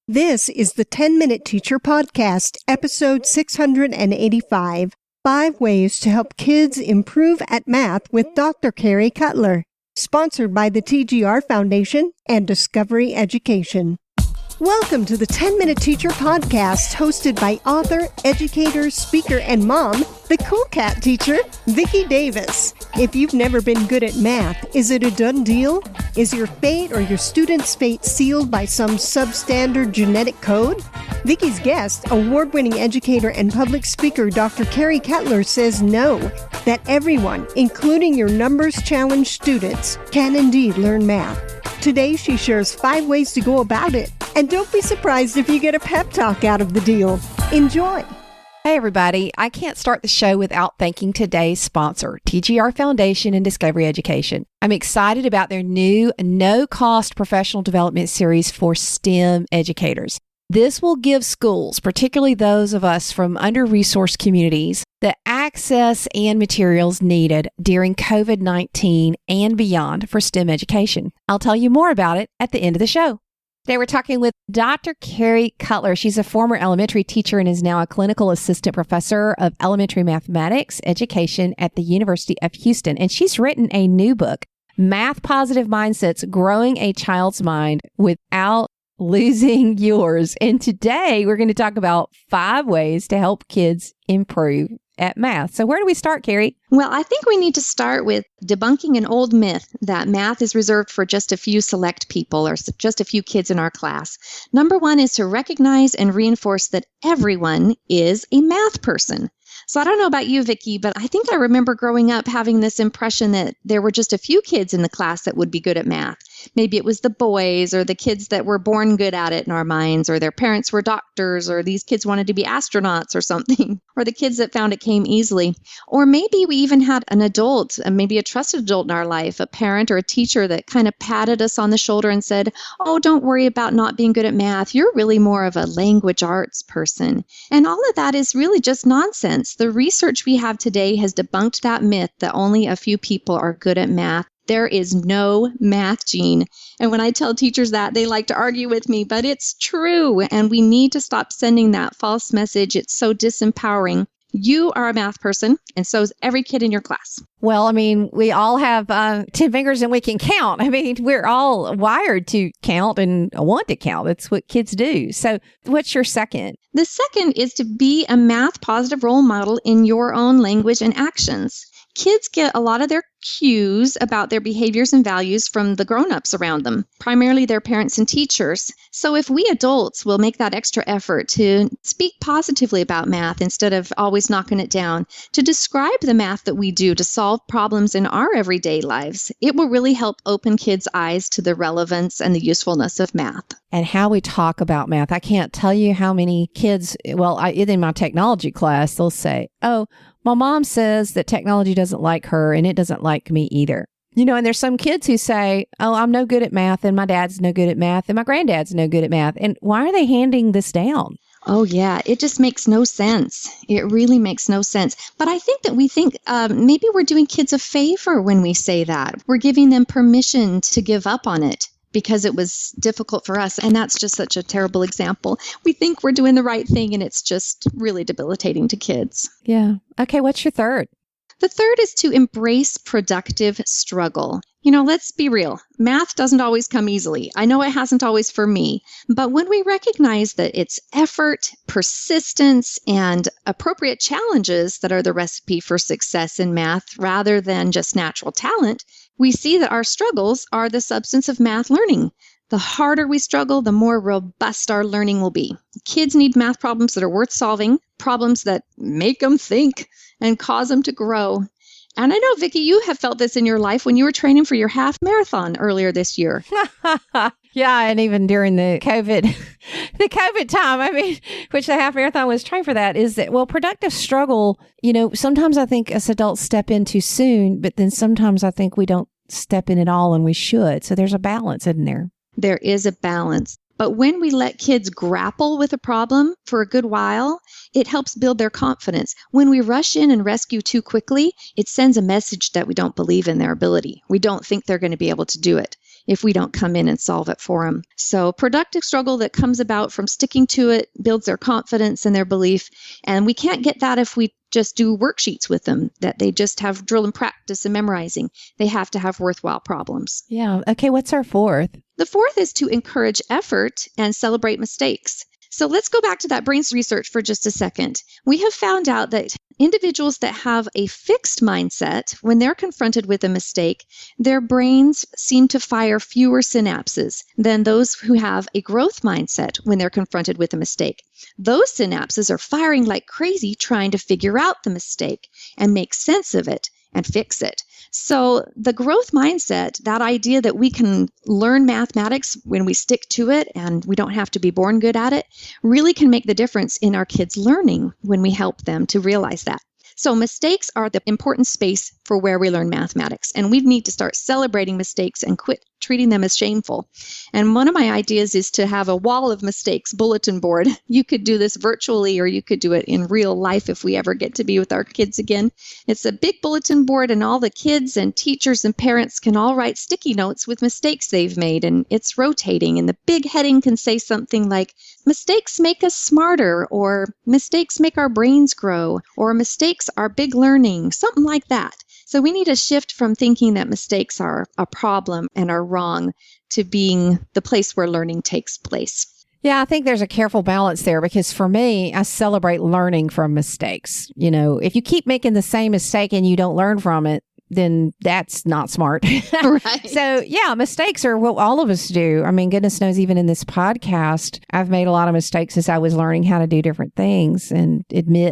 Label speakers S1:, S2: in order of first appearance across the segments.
S1: This is the 10-Minute Teacher Podcast, episode 685, 5 Ways to Help Kids Improve at Math with Dr. Carrie Cutler, sponsored by the TGR Foundation and Discovery Education. Welcome to the 10-Minute Teacher Podcast, hosted by author, educator, speaker, and mom, the cool cat teacher, Vicki Davis. If you've never been good at math, is it a done deal? Is your fate or your student's fate sealed by some substandard genetic code? Vicki's guest, award-winning educator and public speaker Dr. Carrie Cutler, says no, that everyone, including your numbers-challenged students, can indeed learn math. Today, she shares 5 ways to go about it. And don't be surprised if you get a pep talk out of the deal. Enjoy.
S2: Hey, everybody. I can't start the show without thanking today's sponsor, TGR Foundation and Discovery Education. I'm excited about their new no-cost professional development series for STEM educators. This will give schools, particularly those of us from under-resourced communities, the access and materials needed during COVID-19 and beyond for STEM education. I'll tell you more about it at the end of the show. Today we're talking with Dr. Carrie Cutler. She's a former elementary teacher and is now a clinical assistant professor of elementary mathematics education at the University of Houston. And she's written a new book, Math Positive Mindsets, Growing a Child's Mind Without Losing Yours. And today we're going to talk about 5 ways to help kids improve at math. So where do we start, Carrie?
S3: Well, I think we need to start with debunking an old myth that math is reserved for just a few select people or just a few kids in our class. Number 1 is to recognize and reinforce that everyone is a math person. So I don't know about you, Vicki, but I think I remember growing up having this impression that there were just a few kids in the class that would be good at math. Maybe it was the boys or the kids that were born good at it in our minds, or their parents were doctors, or these kids wanted to be astronauts or something, or the kids that found it came easily. Or maybe we even had an adult, maybe a trusted adult in our life, a parent or a teacher that kind of patted us on the shoulder and said, "Oh, don't worry about not being good at math. You're really more of a language arts person." And all of that is really just nonsense. The research we have today has debunked that myth that only a few people are good at math. There is no math gene. And when I tell teachers that, they like to argue with me, but it's true. And we need to stop sending that false message. It's so disempowering. You are a math person, and so is every kid in your class.
S2: Well, I mean, we all have 10 fingers and we can count. I mean, we're all wired to count and want to count. That's what kids do. So what's your second?
S3: The second is to be a math positive role model in your own language and actions. Kids get a lot of their cues about their behaviors and values from the grown-ups around them, primarily their parents and teachers. So if we adults will make that extra effort to speak positively about math instead of always knocking it down, to describe the math that we do to solve problems in our everyday lives, it will really help open kids' eyes to the relevance and the usefulness of math.
S2: And how we talk about math. I can't tell you how many kids, in my technology class, they'll say, "Oh, my mom says that technology doesn't like her and it doesn't like me either." And there's some kids who say, "Oh, I'm no good at math and my dad's no good at math and my granddad's no good at math." And why are they handing this down?
S3: Oh, yeah. It just makes no sense. It really makes no sense. But I think that we think maybe we're doing kids a favor when we say that. We're giving them permission to give up on it because it was difficult for us. And that's just such a terrible example. We think we're doing the right thing, and it's just really debilitating to kids.
S2: Yeah. Okay, what's your third?
S3: The third is to embrace productive struggle. Let's be real. Math doesn't always come easily. I know it hasn't always for me. But when we recognize that it's effort, persistence, and appropriate challenges that are the recipe for success in math rather than just natural talent, we see that our struggles are the substance of math learning. The harder we struggle, the more robust our learning will be. Kids need math problems that are worth solving, problems that make them think and cause them to grow. And I know, Vicki, you have felt this in your life when you were training for your half marathon earlier this year.
S2: Yeah, and even during the COVID time, which the half marathon was trying for that, is that, productive struggle, sometimes I think us adults step in too soon, but then sometimes I think we don't step in at all and we should. So there's a balance, isn't there?
S3: There is a balance. But when we let kids grapple with a problem for a good while, it helps build their confidence. When we rush in and rescue too quickly, it sends a message that we don't believe in their ability. We don't think they're going to be able to do it. if we don't come in and solve it for them. So productive struggle that comes about from sticking to it builds their confidence and their belief. And we can't get that if we just do worksheets with them, that they just have drill and practice and memorizing. They have to have worthwhile problems.
S2: Yeah. Okay. What's our fourth?
S3: The fourth is to encourage effort and celebrate mistakes. So let's go back to that brain research for just a second. We have found out that individuals that have a fixed mindset, when they're confronted with a mistake, their brains seem to fire fewer synapses than those who have a growth mindset when they're confronted with a mistake. Those synapses are firing like crazy trying to figure out the mistake and make sense of it and fix it. So the growth mindset, that idea that we can learn mathematics when we stick to it and we don't have to be born good at it, really can make the difference in our kids' learning when we help them to realize that. So mistakes are the important space for where we learn mathematics, and we need to start celebrating mistakes and quit treating them as shameful. And one of my ideas is to have a wall of mistakes bulletin board. You could do this virtually, or you could do it in real life if we ever get to be with our kids again. It's a big bulletin board, and all the kids and teachers and parents can all write sticky notes with mistakes they've made, and it's rotating. And the big heading can say something like, mistakes make us smarter, or mistakes make our brains grow, or mistakes are big learning, something like that. So we need to shift from thinking that mistakes are a problem and are wrong to being the place where learning takes place.
S2: Yeah, I think there's a careful balance there, because for me, I celebrate learning from mistakes. You know, if you keep making the same mistake and you don't learn from it, then that's not smart.
S3: Right.
S2: So yeah, mistakes are what all of us do. I mean, goodness knows, even in this podcast, I've made a lot of mistakes as I was learning how to do different things, and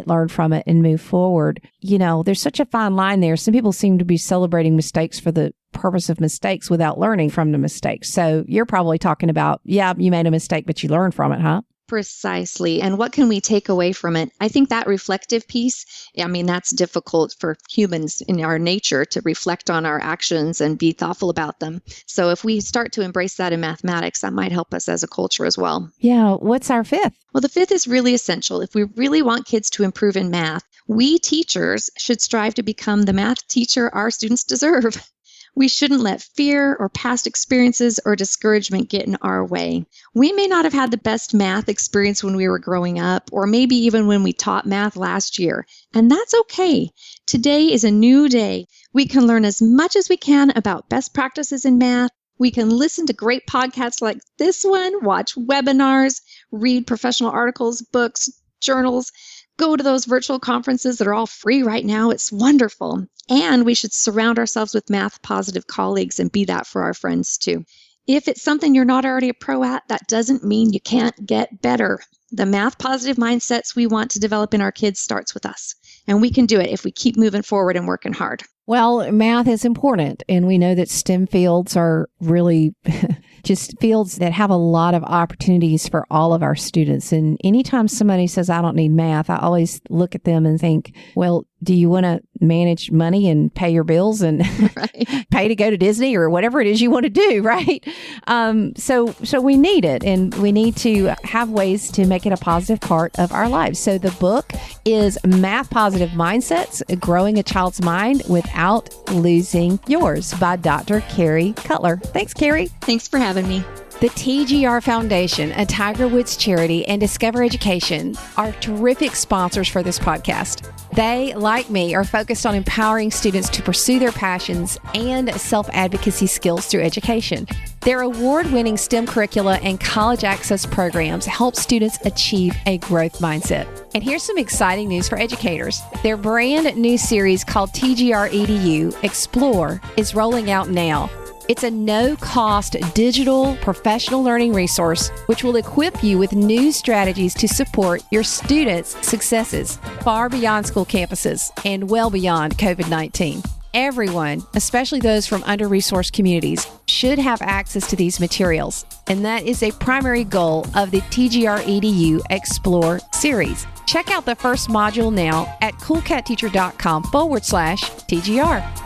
S2: learn from it and move forward. You know, there's such a fine line there. Some people seem to be celebrating mistakes for the purpose of mistakes without learning from the mistakes. So you're probably talking about, yeah, you made a mistake, but you learned from it, huh?
S3: Precisely. And what can we take away from it? I think that reflective piece, I mean, that's difficult for humans in our nature to reflect on our actions and be thoughtful about them. So if we start to embrace that in mathematics, that might help us as a culture as well.
S2: Yeah. What's our fifth?
S3: Well, the fifth is really essential. If we really want kids to improve in math, we teachers should strive to become the math teacher our students deserve. We shouldn't let fear or past experiences or discouragement get in our way. We may not have had the best math experience when we were growing up, or maybe even when we taught math last year, and that's okay. Today is a new day. We can learn as much as we can about best practices in math. We can listen to great podcasts like this one, watch webinars, read professional articles, books, journals, go to those virtual conferences that are all free right now. It's wonderful. And we should surround ourselves with math positive colleagues and be that for our friends too. If it's something you're not already a pro at, that doesn't mean you can't get better. The math positive mindsets we want to develop in our kids starts with us. And we can do it if we keep moving forward and working hard.
S2: Well, math is important, and we know that STEM fields are really just fields that have a lot of opportunities for all of our students. And anytime somebody says, I don't need math, I always look at them and think, well, do you want to manage money and pay your bills and
S3: Right.
S2: pay to go to Disney or whatever it is you want to do, right? So we need it, and we need to have ways to make it a positive part of our lives. So the book is Math Positive Mindsets, Growing a Child's Mind Without Losing Yours by Dr. Carrie Cutler. Thanks, Carrie.
S3: Thanks for having me.
S2: The TGR Foundation, a Tiger Woods charity, and Discover Education are terrific sponsors for this podcast. They, like me, are focused on empowering students to pursue their passions and self-advocacy skills through education. Their award-winning STEM curricula and college access programs help students achieve a growth mindset. And here's some exciting news for educators. Their brand new series called TGR EDU Explore is rolling out now. It's a no-cost digital professional learning resource which will equip you with new strategies to support your students' successes far beyond school campuses and well beyond COVID-19. Everyone, especially those from under-resourced communities, should have access to these materials, and that is a primary goal of the TGR EDU Explore series. Check out the first module now at coolcatteacher.com/TGR.